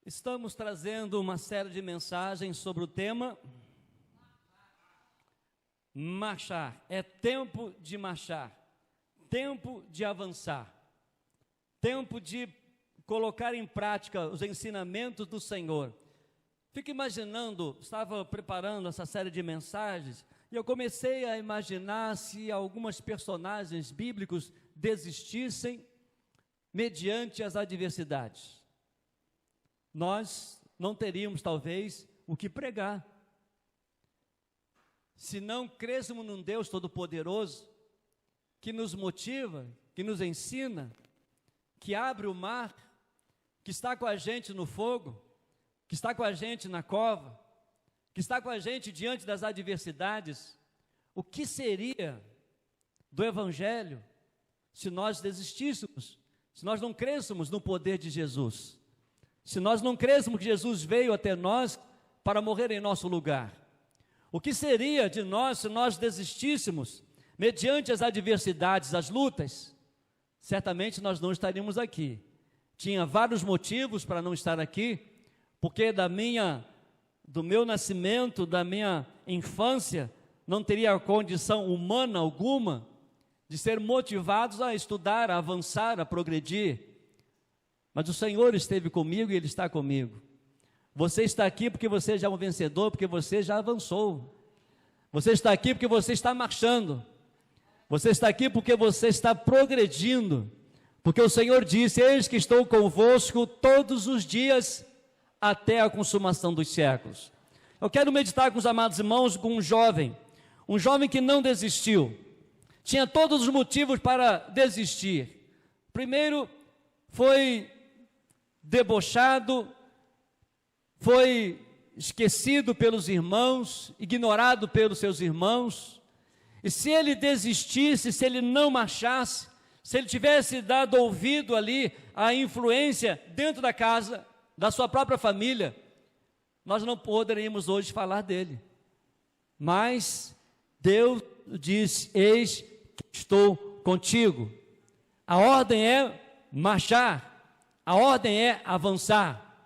Estamos trazendo uma série de mensagens sobre o tema marchar. É tempo de marchar, tempo de avançar, tempo de colocar em prática os ensinamentos do Senhor. Fico imaginando, estava preparando essa série de mensagens e eu comecei a imaginar se algumas personagens bíblicos desistissem mediante as adversidades. Nós não teríamos talvez o que pregar. Se não crêssemos num Deus Todo-Poderoso, que nos motiva, que nos ensina, que abre o mar, que está com a gente no fogo, que está com a gente na cova, que está com a gente diante das adversidades, o que seria do Evangelho se nós desistíssemos, se nós não crêssemos no poder de Jesus? Se nós não crêssemos que Jesus veio até nós para morrer em nosso lugar? O que seria de nós se nós desistíssemos mediante as adversidades, as lutas? Certamente nós não estaríamos aqui. Tinha vários motivos para não estar aqui, porque do meu nascimento, da minha infância, não teria condição humana alguma de ser motivados a estudar, a avançar, a progredir. Mas o Senhor esteve comigo e Ele está comigo. Você está aqui porque você já é um vencedor, porque você já avançou. Você está aqui porque você está marchando. Você está aqui porque você está progredindo. Porque o Senhor disse: eis que estou convosco todos os dias até a consumação dos séculos. Eu quero meditar com os amados irmãos com um jovem que não desistiu. Tinha todos os motivos para desistir. Primeiro, foi debochado, foi esquecido pelos irmãos, ignorado pelos seus irmãos, e se ele desistisse, se ele não marchasse, se ele tivesse dado ouvido ali à influência dentro da casa, da sua própria família, nós não poderíamos hoje falar dele. Mas Deus disse: eis que estou contigo. A ordem é marchar. A ordem é avançar.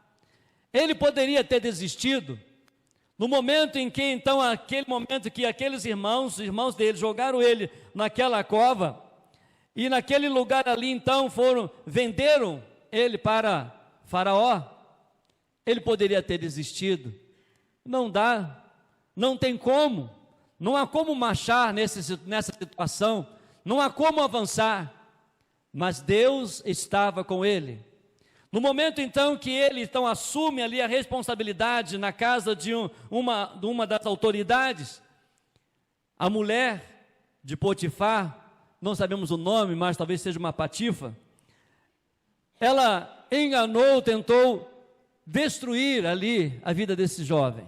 Ele poderia ter desistido no momento em que, então, aqueles irmãos, os irmãos dele, jogaram ele naquela cova, e naquele lugar ali, então, venderam ele para Faraó. Ele poderia ter desistido. Não dá, não tem como, não há como marchar nessa situação, não há como avançar, mas Deus estava com ele. No momento então que ele assume ali a responsabilidade na casa de uma das autoridades, a mulher de Potifar, não sabemos o nome, mas talvez seja uma Patifa, ela enganou, tentou destruir ali a vida desse jovem,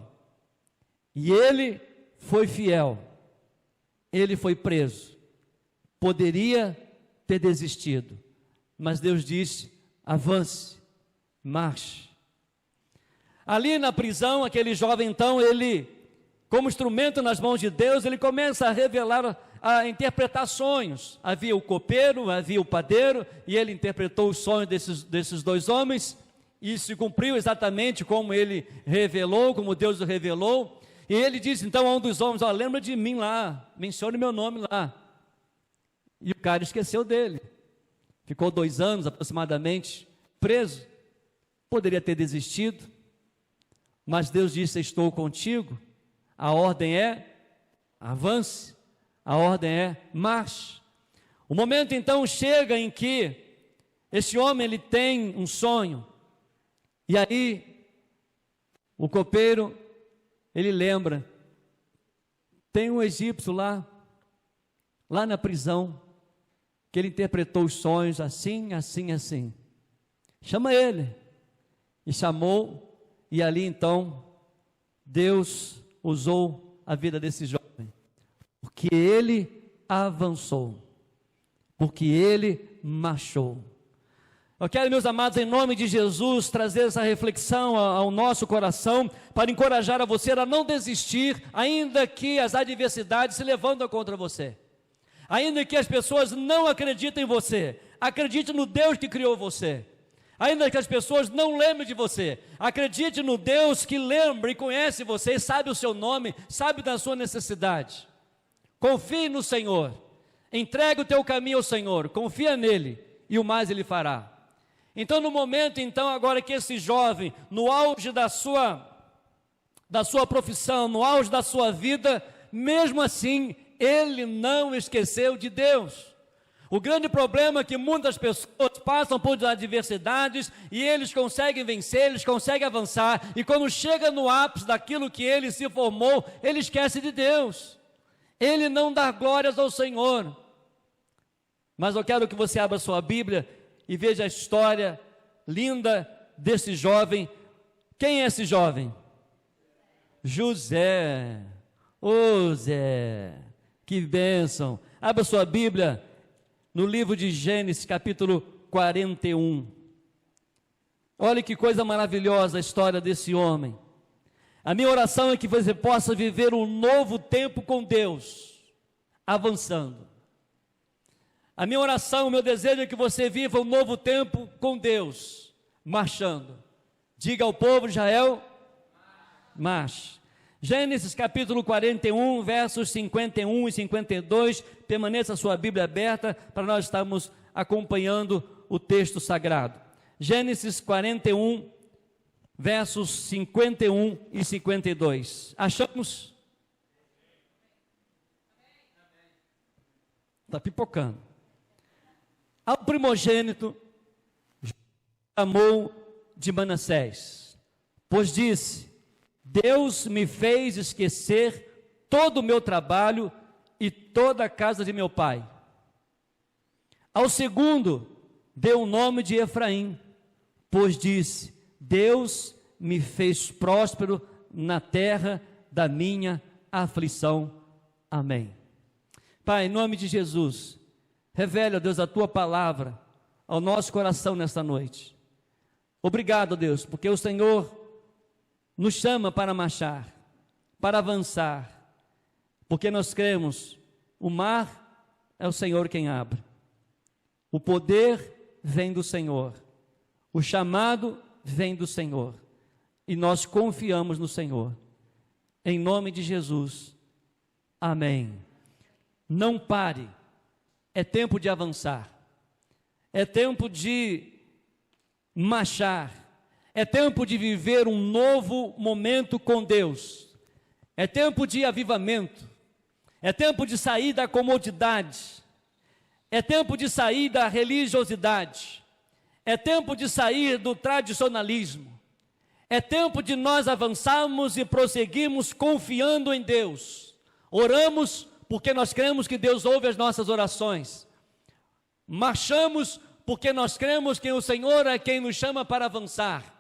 e ele foi fiel, ele foi preso, poderia ter desistido, mas Deus disse: avance, marche. Ali na prisão, aquele jovem então, ele, como instrumento nas mãos de Deus, ele começa a revelar, a interpretar sonhos. Havia o copeiro, havia o padeiro, e ele interpretou os sonhos desses dois homens, e se cumpriu exatamente como ele revelou, como Deus o revelou. E ele disse então a um dos homens: lembra de mim lá, mencione meu nome lá. E o cara esqueceu dele. Ficou 2 anos aproximadamente preso. Poderia ter desistido, mas Deus disse: estou contigo. A ordem é avance, a ordem é marche. O momento então chega em que esse homem ele tem um sonho, e aí o copeiro ele lembra: tem um egípcio lá na prisão, que ele interpretou os sonhos assim, assim, assim. Chama ele. E chamou, e ali então Deus usou a vida desse jovem, porque ele avançou, porque ele marchou. Eu quero, meus amados, em nome de Jesus, trazer essa reflexão ao nosso coração, para encorajar a você a não desistir, ainda que as adversidades se levantem contra você. Ainda que as pessoas não acreditem em você, acredite no Deus que criou você. Ainda que as pessoas não lembrem de você, acredite no Deus que lembra e conhece você, sabe o seu nome, sabe da sua necessidade. Confie no Senhor, entregue o teu caminho ao Senhor, confia nele e o mais ele fará. Então no momento agora que esse jovem, no auge da sua profissão, no auge da sua vida, mesmo assim, ele não esqueceu de Deus. O grande problema é que muitas pessoas passam por adversidades e eles conseguem vencer, eles conseguem avançar, e quando chega no ápice daquilo que ele se formou, ele esquece de Deus. Ele não dá glórias ao Senhor. Mas eu quero que você abra sua Bíblia e veja a história linda desse jovem. Quem é esse jovem? José. Ô Zé, que bênção. Abra sua Bíblia no livro de Gênesis, capítulo 41. Olha que coisa maravilhosa a história desse homem. A minha oração é que você possa viver um novo tempo com Deus, avançando. A minha oração, o meu desejo é que você viva um novo tempo com Deus, marchando. Diga ao povo de Israel, marche. Gênesis capítulo 41, versos 51 e 52, permaneça a sua Bíblia aberta para nós estarmos acompanhando o texto sagrado. Gênesis 41, versos 51 e 52. Achamos? Está pipocando. Ao primogênito chamou de Manassés, pois disse: Deus me fez esquecer todo o meu trabalho e toda a casa de meu pai. Ao segundo, deu o nome de Efraim, pois disse: Deus me fez próspero na terra da minha aflição. Amém. Pai, em nome de Jesus, revele, ó Deus, a tua palavra ao nosso coração nesta noite. Obrigado, Deus, porque o Senhor nos chama para marchar, para avançar, porque nós cremos, o mar é o Senhor quem abre, o poder vem do Senhor, o chamado vem do Senhor, e nós confiamos no Senhor, em nome de Jesus, amém. Não pare, é tempo de avançar, é tempo de marchar, é tempo de viver um novo momento com Deus, é tempo de avivamento, é tempo de sair da comodidade, é tempo de sair da religiosidade, é tempo de sair do tradicionalismo, é tempo de nós avançarmos e prosseguirmos confiando em Deus. Oramos porque nós cremos que Deus ouve as nossas orações, marchamos porque nós cremos que o Senhor é quem nos chama para avançar.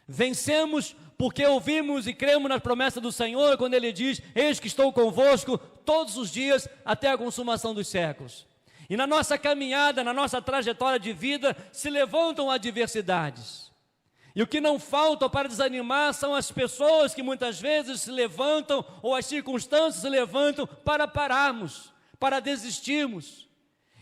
Vencemos porque ouvimos e cremos nas promessas do Senhor, quando Ele diz: eis que estou convosco todos os dias até a consumação dos séculos. E na nossa caminhada, na nossa trajetória de vida, se levantam adversidades. E o que não falta para desanimar são as pessoas que muitas vezes se levantam, ou as circunstâncias se levantam para pararmos, para desistirmos.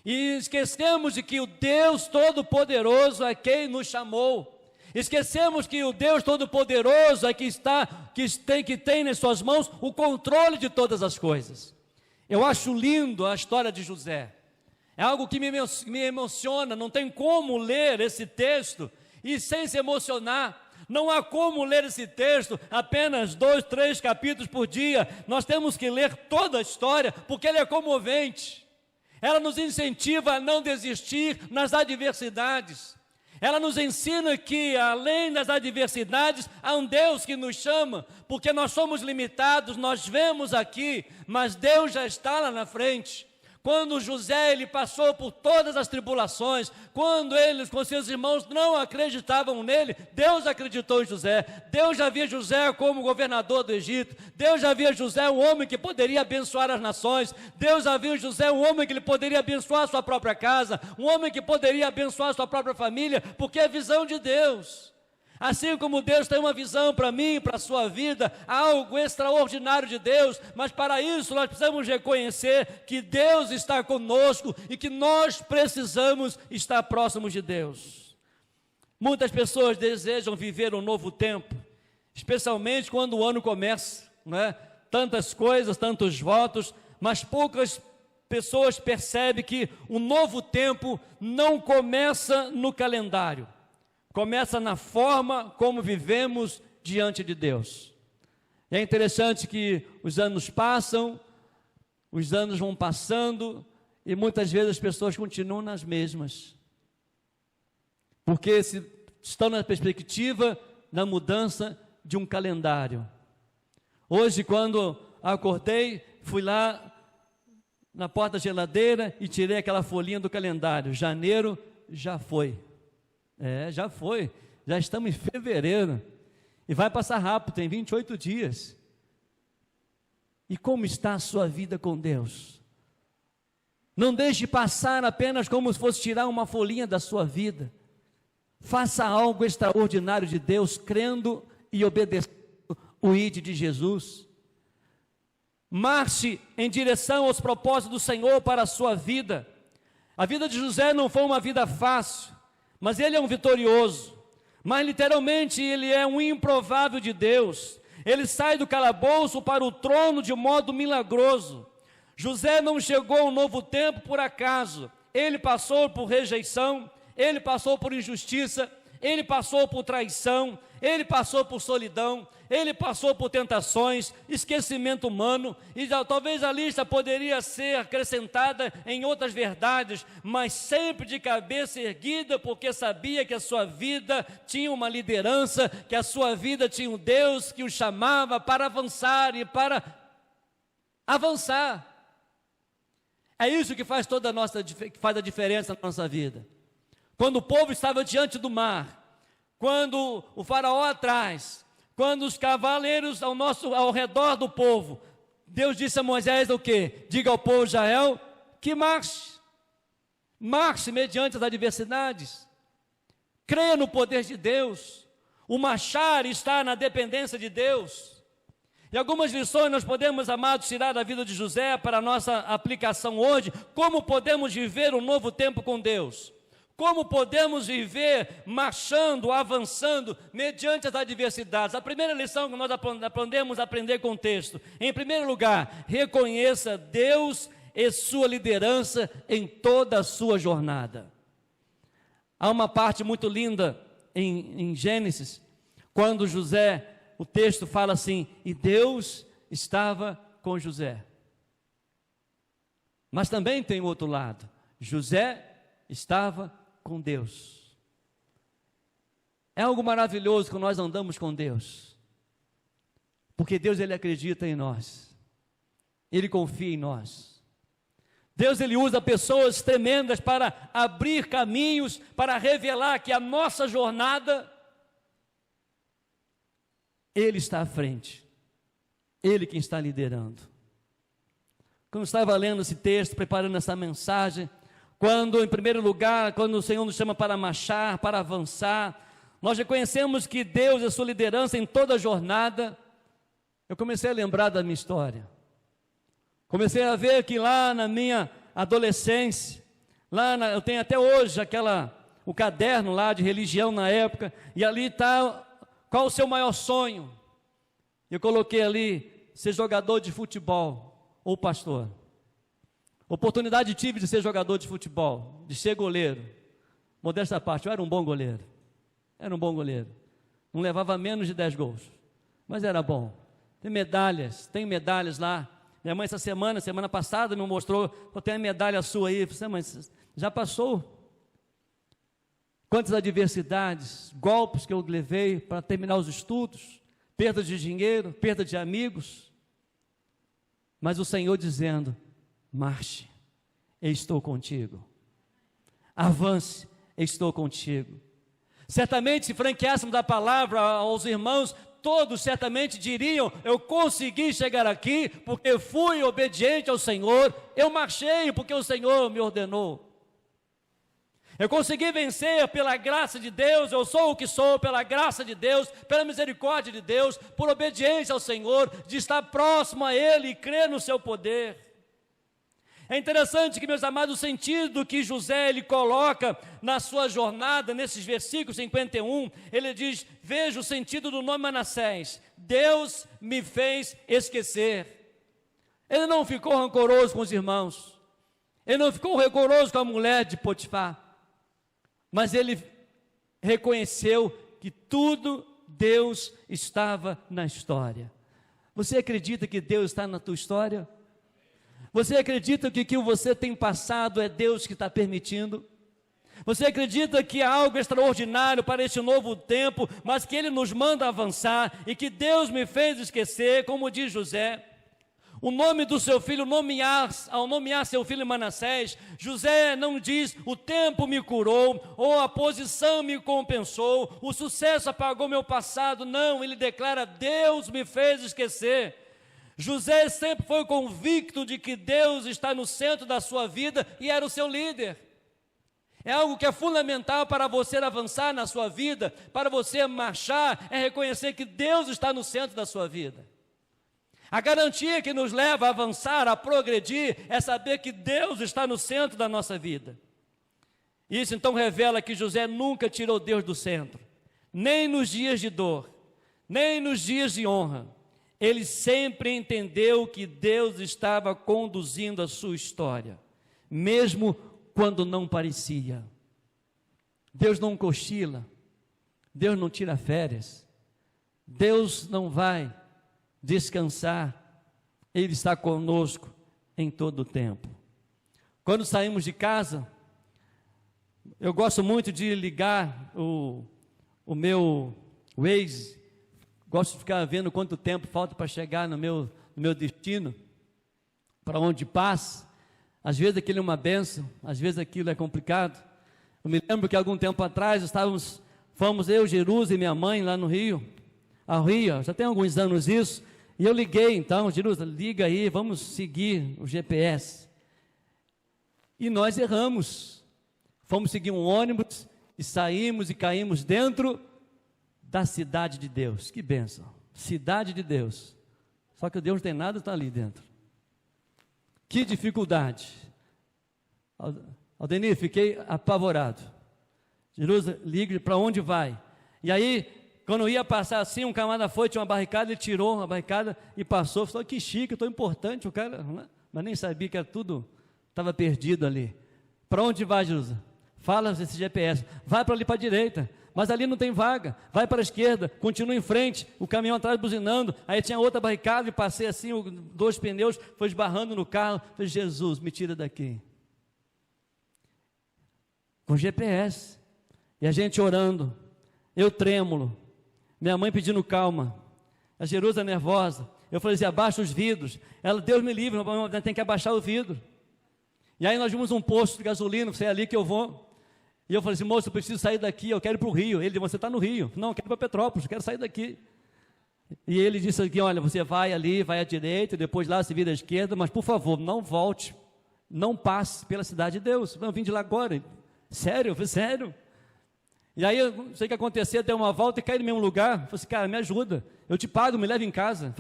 E esquecemos de que o Deus Todo-Poderoso é quem nos chamou. Esquecemos que o Deus Todo-Poderoso é que tem nas suas mãos o controle de todas as coisas. Eu acho lindo a história de José. É algo que me emociona, não tem como ler esse texto e sem se emocionar. Não há como ler esse texto apenas 2, 3 capítulos por dia. Nós temos que ler toda a história, porque ela é comovente. Ela nos incentiva a não desistir nas adversidades. Ela nos ensina que, além das adversidades, há um Deus que nos chama, porque nós somos limitados, nós vemos aqui, mas Deus já está lá na frente. Quando José ele passou por todas as tribulações, quando eles com seus irmãos não acreditavam nele, Deus acreditou em José. Deus já via José como governador do Egito. Deus já via José um homem que poderia abençoar as nações. Deus já via José um homem que ele poderia abençoar a sua própria casa, um homem que poderia abençoar a sua própria família, porque é a visão de Deus. Assim como Deus tem uma visão para mim e para a sua vida, algo extraordinário de Deus, mas para isso nós precisamos reconhecer que Deus está conosco e que nós precisamos estar próximos de Deus. Muitas pessoas desejam viver um novo tempo, especialmente quando o ano começa, não é? Tantas coisas, tantos votos, mas poucas pessoas percebem que o novo tempo não começa no calendário, começa na forma como vivemos diante de Deus. E é interessante que os anos passam, os anos vão passando, e muitas vezes as pessoas continuam nas mesmas, porque estão na perspectiva da mudança de um calendário. Hoje, quando acordei, fui lá na porta da geladeira e tirei aquela folhinha do calendário. Janeiro já foi. Já foi. Já estamos em fevereiro. E vai passar rápido, tem 28 dias. E como está a sua vida com Deus? Não deixe passar apenas como se fosse tirar uma folhinha da sua vida. Faça algo extraordinário de Deus, crendo e obedecendo o ID de Jesus. Marche em direção aos propósitos do Senhor para a sua vida. A vida de José não foi uma vida fácil, mas ele é um vitorioso. Mas literalmente ele é um improvável de Deus. Ele sai do calabouço para o trono de modo milagroso. José não chegou a um novo tempo por acaso. Ele passou por rejeição, ele passou por injustiça, ele passou por traição, ele passou por solidão, ele passou por tentações, esquecimento humano, e talvez a lista poderia ser acrescentada em outras verdades, mas sempre de cabeça erguida, porque sabia que a sua vida tinha uma liderança, que a sua vida tinha um Deus que o chamava para avançar e para avançar. É isso que faz que faz a diferença na nossa vida. Quando o povo estava diante do mar, quando o faraó atrás, quando os cavaleiros ao redor do povo, Deus disse a Moisés o quê? Diga ao povo de Israel que marche mediante as adversidades, creia no poder de Deus. O marchar está na dependência de Deus. E algumas lições nós podemos, amados, tirar da vida de José para a nossa aplicação hoje. Como podemos viver um novo tempo com Deus? Como podemos viver marchando, avançando, mediante as adversidades? A primeira lição que nós aprendemos a aprender com o texto, em primeiro lugar, reconheça Deus e sua liderança em toda a sua jornada. Há uma parte muito linda em Gênesis, quando José, o texto fala assim, e Deus estava com José. Mas também tem o outro lado, José estava com Deus. É algo maravilhoso quando nós andamos com Deus, porque Deus, Ele acredita em nós, Ele confia em nós. Deus, Ele usa pessoas tremendas para abrir caminhos, para revelar que a nossa jornada, Ele está à frente, Ele quem está liderando. Quando eu estava lendo esse texto, preparando essa mensagem, quando, em primeiro lugar, quando o Senhor nos chama para marchar, para avançar, nós reconhecemos que Deus é a sua liderança em toda a jornada. Eu comecei a lembrar da minha história. Comecei a ver que lá na minha adolescência, eu tenho até hoje o caderno lá de religião na época, e ali está, qual o seu maior sonho? Eu coloquei ali, ser jogador de futebol ou pastor. Oportunidade tive de ser jogador de futebol, de ser goleiro. Modesta à parte, eu era um bom goleiro. Não levava menos de 10 gols, mas era bom. Tem medalhas lá. Minha mãe semana passada me mostrou, tem a medalha sua aí. Eu falei, mas já passou? Quantas adversidades, golpes que eu levei para terminar os estudos, perda de dinheiro, perda de amigos. Mas o Senhor dizendo, marche, estou contigo. Avance, estou contigo. Certamente, se franqueássemos a palavra aos irmãos, todos certamente diriam, eu consegui chegar aqui, porque fui obediente ao Senhor, eu marchei porque o Senhor me ordenou. Eu consegui vencer pela graça de Deus, eu sou o que sou pela graça de Deus, pela misericórdia de Deus, por obediência ao Senhor, de estar próximo a Ele e crer no seu poder. É interessante que, meus amados, o sentido que José ele coloca na sua jornada, nesses versículos 51, ele diz: veja o sentido do nome Manassés, Deus me fez esquecer. Ele não ficou rancoroso com os irmãos, ele não ficou rancoroso com a mulher de Potifar, mas ele reconheceu que tudo Deus estava na história. Você acredita que Deus está na tua história? Você acredita que o que você tem passado é Deus que está permitindo? Você acredita que há algo extraordinário para este novo tempo, mas que Ele nos manda avançar e que Deus me fez esquecer, como diz José? O nome do seu filho, ao nomear seu filho Manassés, José não diz: o tempo me curou, ou a posição me compensou, o sucesso apagou meu passado. Não, ele declara: Deus me fez esquecer. José sempre foi convicto de que Deus está no centro da sua vida e era o seu líder. É algo que é fundamental para você avançar na sua vida, para você marchar, é reconhecer que Deus está no centro da sua vida. A garantia que nos leva a avançar, a progredir, é saber que Deus está no centro da nossa vida. Isso então revela que José nunca tirou Deus do centro, nem nos dias de dor, nem nos dias de honra. Ele sempre entendeu que Deus estava conduzindo a sua história, mesmo quando não parecia. Deus não cochila, Deus não tira férias, Deus não vai descansar, Ele está conosco em todo o tempo. Quando saímos de casa, eu gosto muito de ligar o meu Waze, gosto de ficar vendo quanto tempo falta para chegar no meu destino, para onde passa. Às vezes aquilo é uma bênção, às vezes aquilo é complicado. Eu me lembro que algum tempo atrás fomos eu, Jerusa e minha mãe lá no Rio, já tem alguns anos isso, e eu liguei então: Jerusa, liga aí, vamos seguir o GPS. E nós erramos, fomos seguir um ônibus e saímos e caímos dentro da cidade de Deus. Que bênção, cidade de Deus, só que Deus não tem nada, está ali dentro. Que dificuldade. Aldenir, fiquei apavorado. Jerusa, liga, para onde vai? E aí, quando eu ia passar assim, um camarada tinha uma barricada, ele tirou uma barricada e passou. Falou: que chique, estou importante, o cara, mas nem sabia que era tudo, estava perdido ali. Para onde vai, Jerusa? Fala esse GPS, vai para ali para a direita, mas ali não tem vaga, vai para a esquerda, continua em frente, o caminhão atrás buzinando, aí tinha outra barricada e passei assim, 2 pneus, foi esbarrando no carro. Falei: Jesus, me tira daqui. Com GPS, e a gente orando, eu trêmulo, minha mãe pedindo calma, a Jerusa nervosa. Eu falei assim: abaixa os vidros. Ela: Deus me livre, tem que abaixar o vidro. E aí nós vimos um posto de gasolina, é ali que eu vou. E eu falei assim: moço, eu preciso sair daqui, eu quero ir para o Rio. Ele disse: você está no Rio? Não, eu quero ir para Petrópolis, eu quero sair daqui. E ele disse aqui: olha, você vai ali, vai à direita, depois lá se vira à esquerda, mas por favor, não volte, não passe pela cidade de Deus. Eu vim de lá agora. Sério? Eu falei: sério? E aí eu não sei o que aconteceu, dei uma volta e caí no mesmo lugar. Eu falei assim: cara, me ajuda, eu te pago, me leva em casa,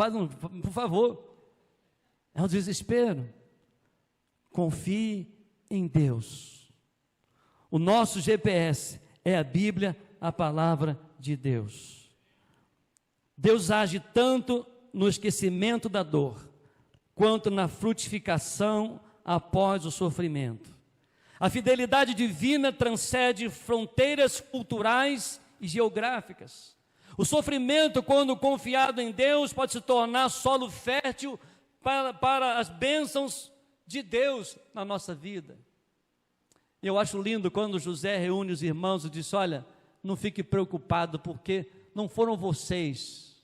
por favor. É um desespero. Confie em Deus. O nosso GPS é a Bíblia, a palavra de Deus. Deus age tanto no esquecimento da dor, quanto na frutificação após o sofrimento. A fidelidade divina transcende fronteiras culturais e geográficas. O sofrimento, quando confiado em Deus, pode se tornar solo fértil para as bênçãos de Deus na nossa vida. Eu acho lindo quando José reúne os irmãos e diz: olha, não fique preocupado, porque não foram vocês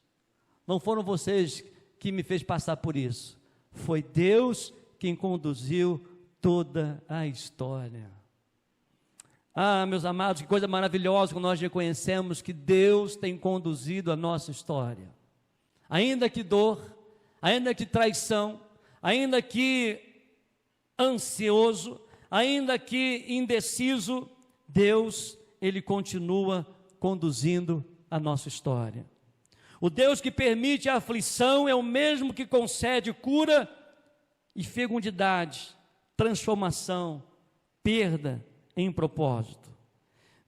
que me fez passar por isso, foi Deus quem conduziu toda a história. Ah, meus amados, que coisa maravilhosa quando nós reconhecemos que Deus tem conduzido a nossa história. Ainda que dor, ainda que traição, ainda que ansioso, ainda que indeciso, Deus, Ele continua conduzindo a nossa história. O Deus que permite a aflição é o mesmo que concede cura e fecundidade transformação, perda em propósito.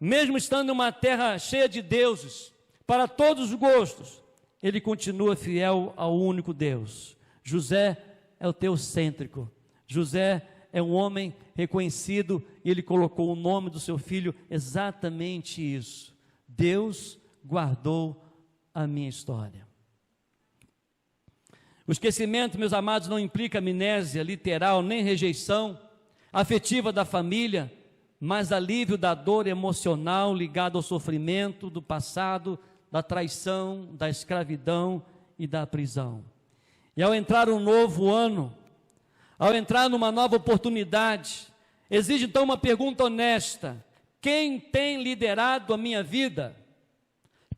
Mesmo estando em uma terra cheia de deuses, para todos os gostos, ele continua fiel ao único Deus. José é o teocêntrico. José é um homem reconhecido e ele colocou o nome do seu filho exatamente isso. Deus guardou a minha história. O esquecimento, meus amados, não implica amnésia literal, nem rejeição afetiva da família, mas alívio da dor emocional ligada ao sofrimento do passado, da traição, da escravidão e da prisão. E ao entrar um novo ano, ao entrar numa nova oportunidade, exige então uma pergunta honesta: quem tem liderado a minha vida?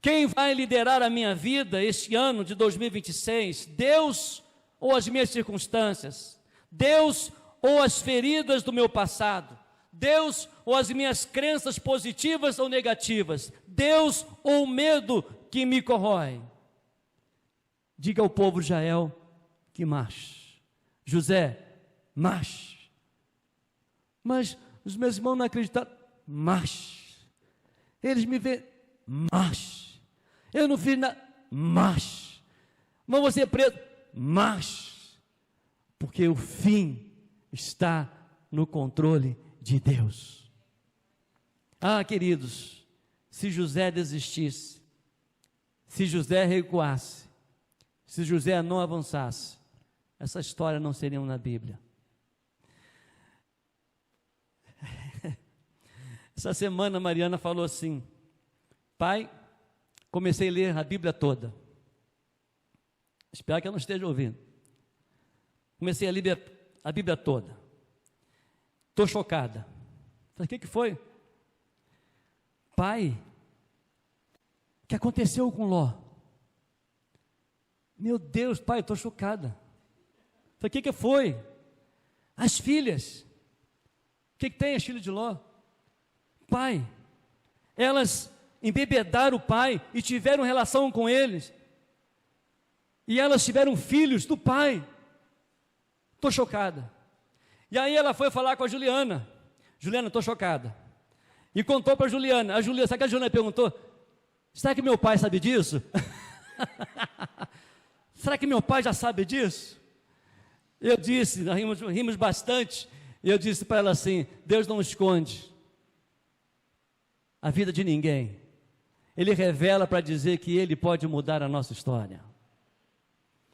Quem vai liderar a minha vida este ano de 2026? Deus ou as minhas circunstâncias? Deus ou as feridas do meu passado? Deus ou as minhas crenças positivas ou negativas? Deus ou o medo que me corrói? Diga ao povo de Israel que marche. José, marche. Mas os meus irmãos não acreditaram. Marche. Eles me veem. Marche. Eu não fiz nada. Marche. Mas você é preso. Marche. Porque o fim está no controle de Deus. Ah, queridos, se José desistisse, se José recuasse, se José não avançasse, essa história não seria na Bíblia. Essa semana a Mariana falou assim: pai, comecei a ler a Bíblia toda. Espero que eu não esteja ouvindo. Comecei a ler a Bíblia toda. Estou chocada. Falei: o que foi? Pai, o que aconteceu com Ló? Meu Deus, pai, estou chocada. Falei: o que foi? As filhas. O que tem as filhas de Ló? Pai, elas embebedaram o pai e tiveram relação com eles. E elas tiveram filhos do pai. Estou chocada. E aí ela foi falar com a Juliana. Juliana, estou chocada. E contou para a Juliana. Sabe que a Juliana perguntou: será que meu pai sabe disso? Será que meu pai já sabe disso? Eu disse, nós rimos bastante. E eu disse para ela assim: Deus não esconde a vida de ninguém. Ele revela para dizer que Ele pode mudar a nossa história.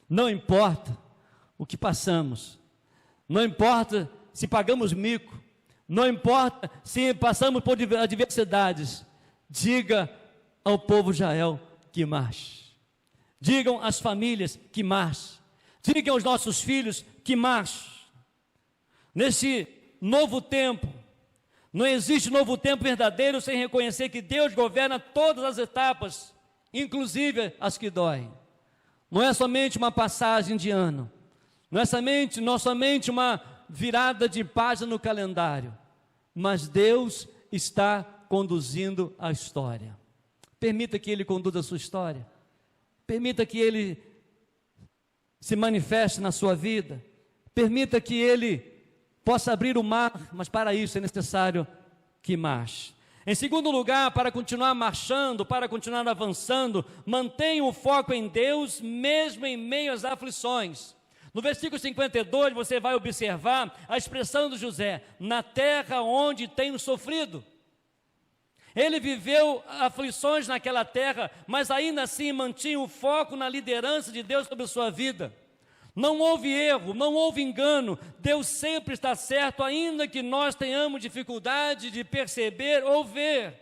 Não importa o que passamos, não importa se pagamos mico, não importa se passamos por adversidades, diga ao povo de Israel que marche, digam às famílias que marche, digam aos nossos filhos que marche. Nesse novo tempo, não existe novo tempo verdadeiro sem reconhecer que Deus governa todas as etapas, inclusive as que doem. Não é somente uma passagem de ano, não é somente uma virada de página no calendário, mas Deus está conduzindo a história. Permita que Ele conduza a sua história, permita que Ele se manifeste na sua vida, permita que Ele possa abrir o mar, mas para isso é necessário que marche. Em segundo lugar, para continuar marchando, para continuar avançando, mantenha o foco em Deus, mesmo em meio às aflições. No versículo 52, você vai observar a expressão de José: na terra onde tenho sofrido. Ele viveu aflições naquela terra, mas ainda assim mantinha o foco na liderança de Deus sobre a sua vida. Não houve erro, não houve engano, Deus sempre está certo, ainda que nós tenhamos dificuldade de perceber ou ver.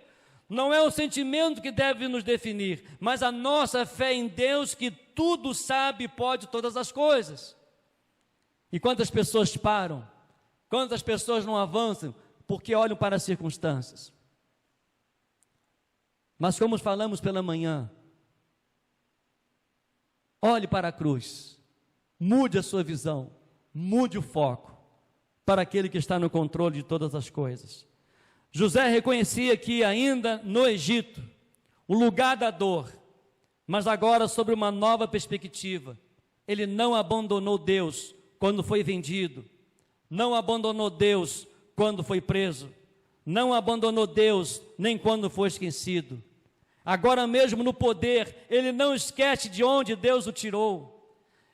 Não é o sentimento que deve nos definir, mas a nossa fé em Deus, que tudo sabe e pode todas as coisas. E quantas pessoas param, quantas pessoas não avançam, porque olham para as circunstâncias. Mas como falamos pela manhã, olhe para a cruz. Mude a sua visão, mude o foco para aquele que está no controle de todas as coisas. José reconhecia que ainda no Egito, o lugar da dor, mas agora sobre uma nova perspectiva. Ele não abandonou Deus quando foi vendido, não abandonou Deus quando foi preso, não abandonou Deus nem quando foi esquecido. Agora mesmo no poder, ele não esquece de onde Deus o tirou.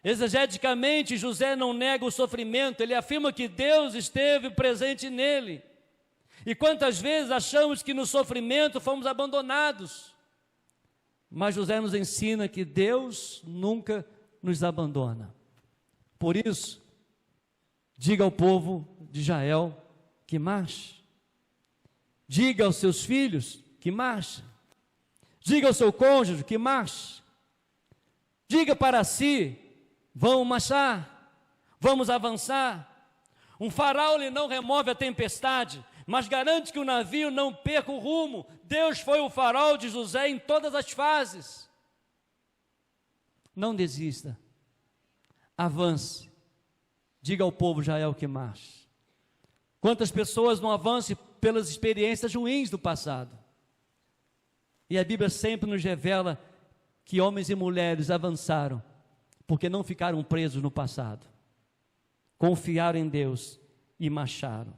Exegeticamente, José não nega o sofrimento, ele afirma que Deus esteve presente nele. E quantas vezes achamos que no sofrimento fomos abandonados, mas José nos ensina que Deus nunca nos abandona. Por isso, diga ao povo de Israel que marche, diga aos seus filhos que marche, diga ao seu cônjuge que marche, diga para si: vamos marchar, vamos avançar. Um farol ele não remove a tempestade, mas garante que o navio não perca o rumo. Deus foi o farol de José em todas as fases. Não desista, avance, diga ao povo de Israel que marche. Quantas pessoas não avançam pelas experiências ruins do passado? E a Bíblia sempre nos revela que homens e mulheres avançaram, porque não ficaram presos no passado, confiaram em Deus e marcharam.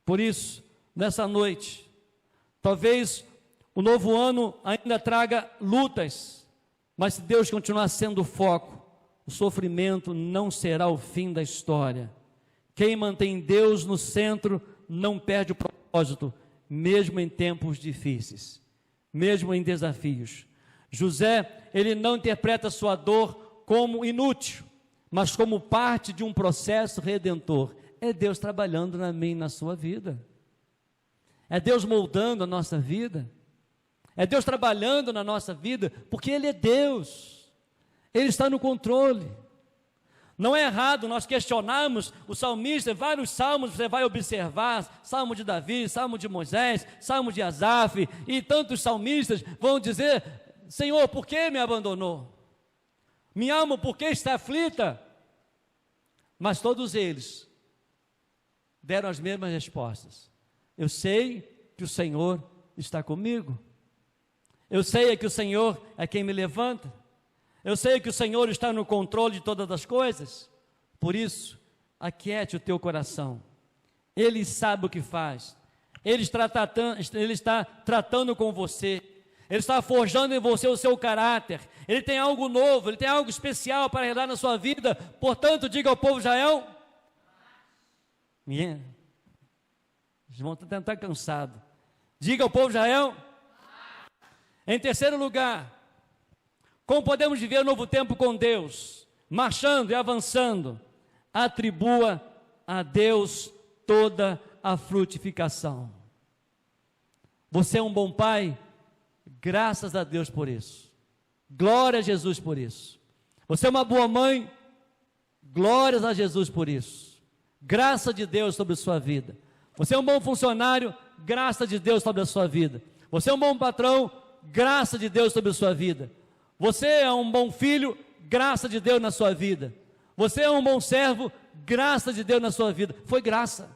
Por isso, nessa noite, talvez o novo ano ainda traga lutas, mas se Deus continuar sendo o foco, o sofrimento não será o fim da história. Quem mantém Deus no centro não perde o propósito, mesmo em tempos difíceis, mesmo em desafios. José, ele não interpreta sua dor como inútil, mas como parte de um processo redentor. É Deus trabalhando na minha e na sua vida. É Deus moldando a nossa vida. É Deus trabalhando na nossa vida, porque Ele é Deus. Ele está no controle. Não é errado nós questionarmos o salmista. Vários salmos você vai observar: Salmo de Davi, Salmo de Moisés, Salmo de Asaf, e tantos salmistas vão dizer: Senhor, por que me abandonou? Minha alma, por que está aflita? Mas todos eles deram as mesmas respostas: eu sei que o Senhor está comigo, eu sei que o Senhor é quem me levanta, eu sei que o Senhor está no controle de todas as coisas. Por isso, aquiete o teu coração. Ele sabe o que faz. Ele está tratando com você. Ele está forjando em você o seu caráter. Ele tem algo novo, Ele tem algo especial para realizar na sua vida. Portanto, diga ao povo de Israel: eles vão tentar cansado. Diga ao povo de Israel. Em terceiro lugar, como podemos viver um novo tempo com Deus, marchando e avançando? Atribua a Deus toda a frutificação. Você é um bom pai? Graças a Deus por isso. Glória a Jesus por isso. Você é uma boa mãe? Glórias a Jesus por isso. Graça de Deus sobre a sua vida. Você é um bom funcionário? Graça de Deus sobre a sua vida. Você é um bom patrão? Graça de Deus sobre a sua vida. Você é um bom filho? Graça de Deus na sua vida. Você é um bom servo? Graça de Deus na sua vida. Foi graça.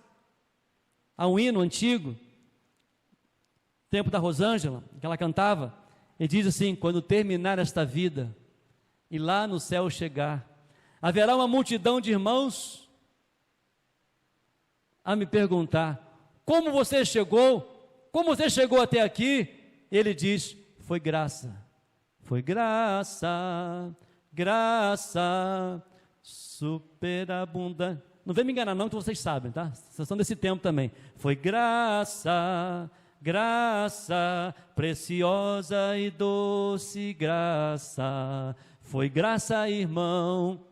Há um hino antigo, tempo da Rosângela, que ela cantava, e diz assim: quando terminar esta vida e lá no céu chegar, haverá uma multidão de irmãos a me perguntar: como você chegou? Como você chegou até aqui? Ele diz: foi graça. Foi graça, graça, superabundante. Não vem me enganar não, que vocês sabem, tá? Vocês são desse tempo também. Foi graça, graça, preciosa e doce graça. Foi graça, irmão.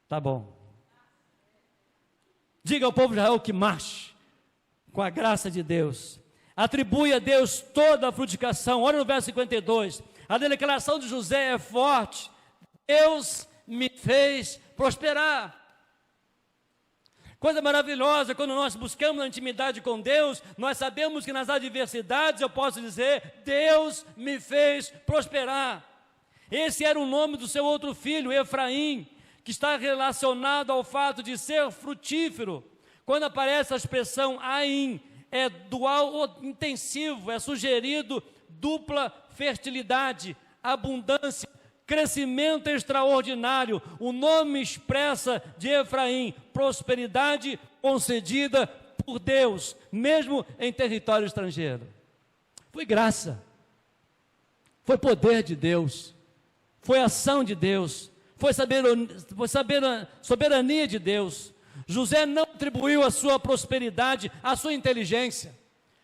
Tá bom. Diga ao povo de Israel que marche com a graça de Deus. Atribui a Deus toda a frutificação. Olha no verso 52. A declaração de José é forte: Deus me fez prosperar. Coisa maravilhosa, quando nós buscamos a intimidade com Deus, nós sabemos que nas adversidades eu posso dizer: Deus me fez prosperar. Esse era o nome do seu outro filho, Efraim, que está relacionado ao fato de ser frutífero. Quando aparece a expressão Aim, é dual ou intensivo, é sugerido dupla fertilidade, abundância, crescimento extraordinário. O nome expressa de Efraim prosperidade concedida por Deus, mesmo em território estrangeiro. Foi graça, foi poder de Deus, foi ação de Deus, foi soberania de Deus. José não atribuiu a sua prosperidade à sua inteligência,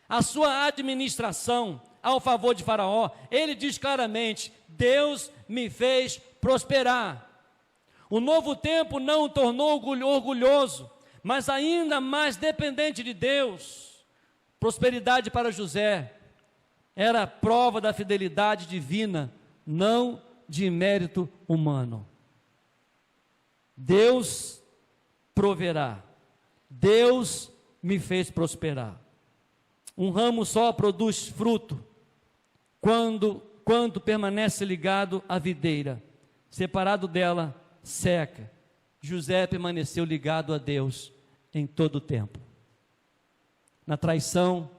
à sua administração, ao favor de Faraó. Ele diz claramente: Deus me fez prosperar. O novo tempo não o tornou orgulhoso, mas ainda mais dependente de Deus. Prosperidade para José era prova da fidelidade divina, não de mérito humano. Deus proverá, Deus me fez prosperar. Um ramo só produz fruto quando permanece ligado à videira. Separado dela, seca. José permaneceu ligado a Deus em todo o tempo. Na traição,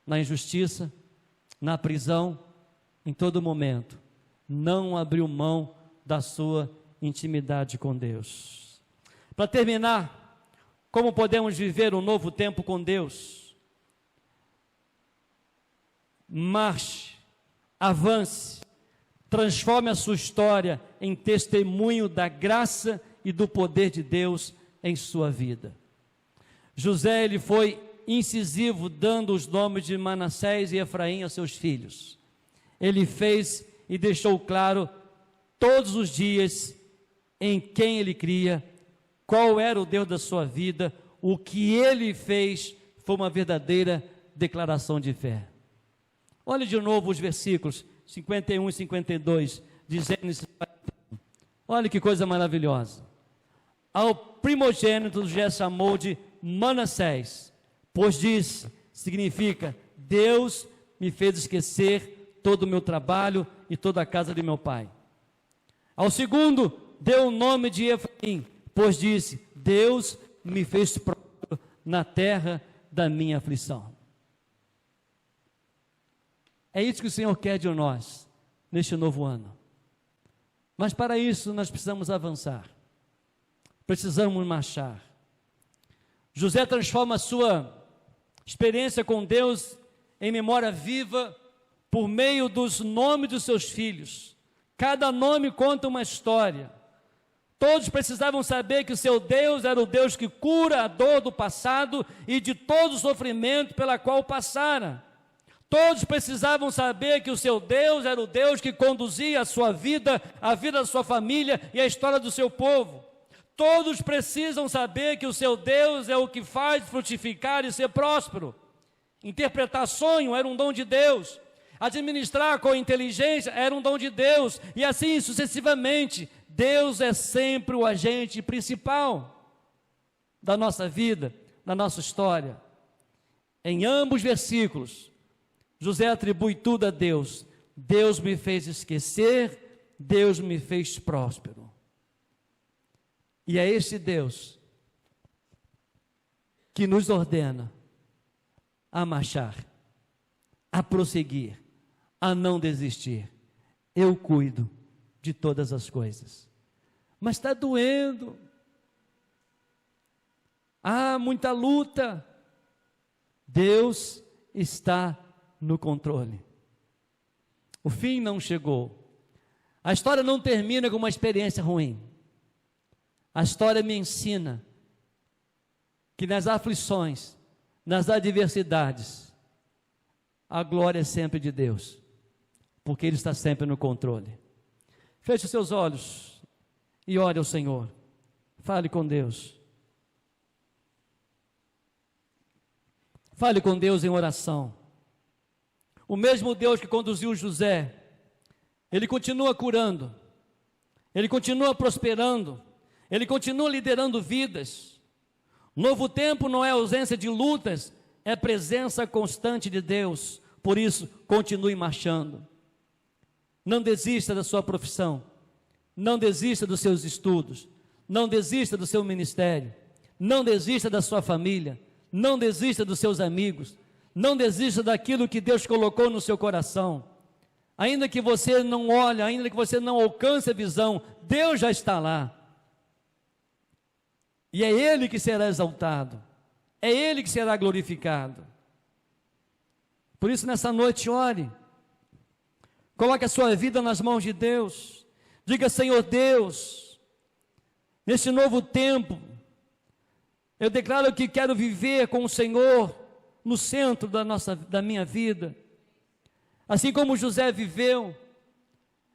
na injustiça, na prisão, em todo momento. Não abriu mão da sua intimidade com Deus. Para terminar, como podemos viver um novo tempo com Deus? Marche, avance, transforme a sua história em testemunho da graça e do poder de Deus em sua vida. José, ele foi incisivo, dando os nomes de Manassés e Efraim aos seus filhos. Ele fez e deixou claro todos os dias em quem ele cria, qual era o Deus da sua vida. O que ele fez foi uma verdadeira declaração de fé. Olhe de novo os versículos 51 e 52 de Gênesis. Olha que coisa maravilhosa. Ao primogênito José chamou de Manassés, pois disse, significa: Deus me fez esquecer todo o meu trabalho e toda a casa de meu pai. Ao segundo deu o nome de Efraim, pois disse: Deus me fez próspero na terra da minha aflição. É isso que o Senhor quer de nós neste novo ano. Mas para isso nós precisamos avançar, precisamos marchar. José transforma a sua experiência com Deus em memória viva por meio dos nomes dos seus filhos. Cada nome conta uma história. Todos precisavam saber que o seu Deus era o Deus que cura a dor do passado e de todo o sofrimento pela qual passara. Todos precisavam saber que o seu Deus era o Deus que conduzia a sua vida, a vida da sua família e a história do seu povo. Todos precisam saber que o seu Deus é o que faz frutificar e ser próspero. Interpretar sonho era um dom de Deus. Administrar com inteligência era um dom de Deus. E assim sucessivamente. Deus é sempre o agente principal da nossa vida, da nossa história. Em ambos os versículos, José atribui tudo a Deus. Deus me fez esquecer, Deus me fez próspero. E é esse Deus que nos ordena a marchar, a prosseguir, a não desistir. Eu cuido de todas as coisas. Mas está doendo. Há muita luta. Deus está no controle. O fim não chegou. A história não termina com uma experiência ruim. A história me ensina que nas aflições, nas adversidades, a glória é sempre de Deus, porque Ele está sempre no controle. Feche os seus olhos e ore ao Senhor. Fale com Deus. Fale com Deus em oração. O mesmo Deus que conduziu José, Ele continua curando, Ele continua prosperando, Ele continua liderando vidas. Novo tempo não é ausência de lutas, é presença constante de Deus. Por isso, continue marchando. Não desista da sua profissão, não desista dos seus estudos, não desista do seu ministério, não desista da sua família, não desista dos seus amigos, não desista daquilo que Deus colocou no seu coração. ainda que você não olhe, ainda que você não alcance a visão, Deus já está lá. E é Ele que será exaltado, é Ele que será glorificado. Por isso, nessa noite, ore, coloque a sua vida nas mãos de Deus, diga: Senhor Deus, neste novo tempo, eu declaro que quero viver com o Senhor no centro da minha vida, assim como José viveu,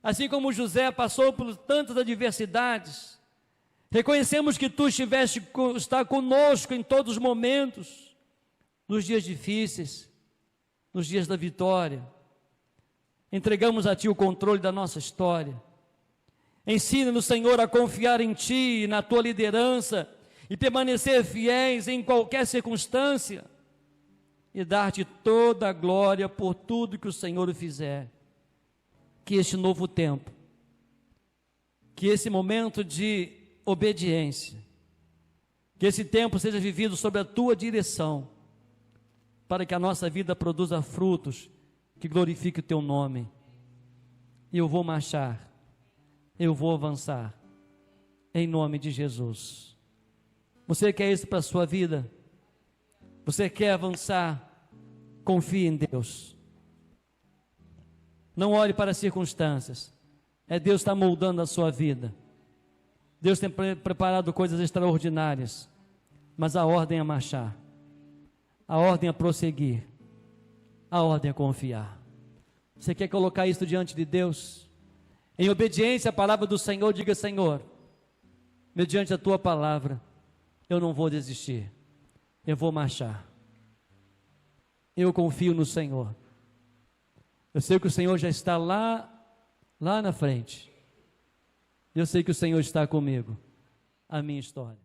assim como José passou por tantas adversidades. Reconhecemos que Tu está conosco em todos os momentos, nos dias difíceis, nos dias da vitória. Entregamos a Ti o controle da nossa história. Ensina-nos, Senhor, a confiar em Ti, na Tua liderança, e permanecer fiéis em qualquer circunstância, e dar-te toda a glória por tudo que o Senhor fizer. Que este novo tempo, que esse momento de obediência, que esse tempo seja vivido sob a Tua direção, para que a nossa vida produza frutos que glorifiquem o Teu nome. E eu vou marchar, eu vou avançar, em nome de Jesus. Você quer isso para a sua vida? Você quer avançar? Confie em Deus. Não olhe para as circunstâncias. É Deus que está moldando a sua vida. Deus tem preparado coisas extraordinárias. Mas a ordem é marchar. A ordem é prosseguir. A ordem é confiar. Você quer colocar isso diante de Deus? Em obediência à palavra do Senhor, diga: Senhor, mediante a Tua palavra, eu não vou desistir. Eu vou marchar. Eu confio no Senhor. Eu sei que o Senhor já está lá na frente. Eu sei que o Senhor está comigo. A minha história.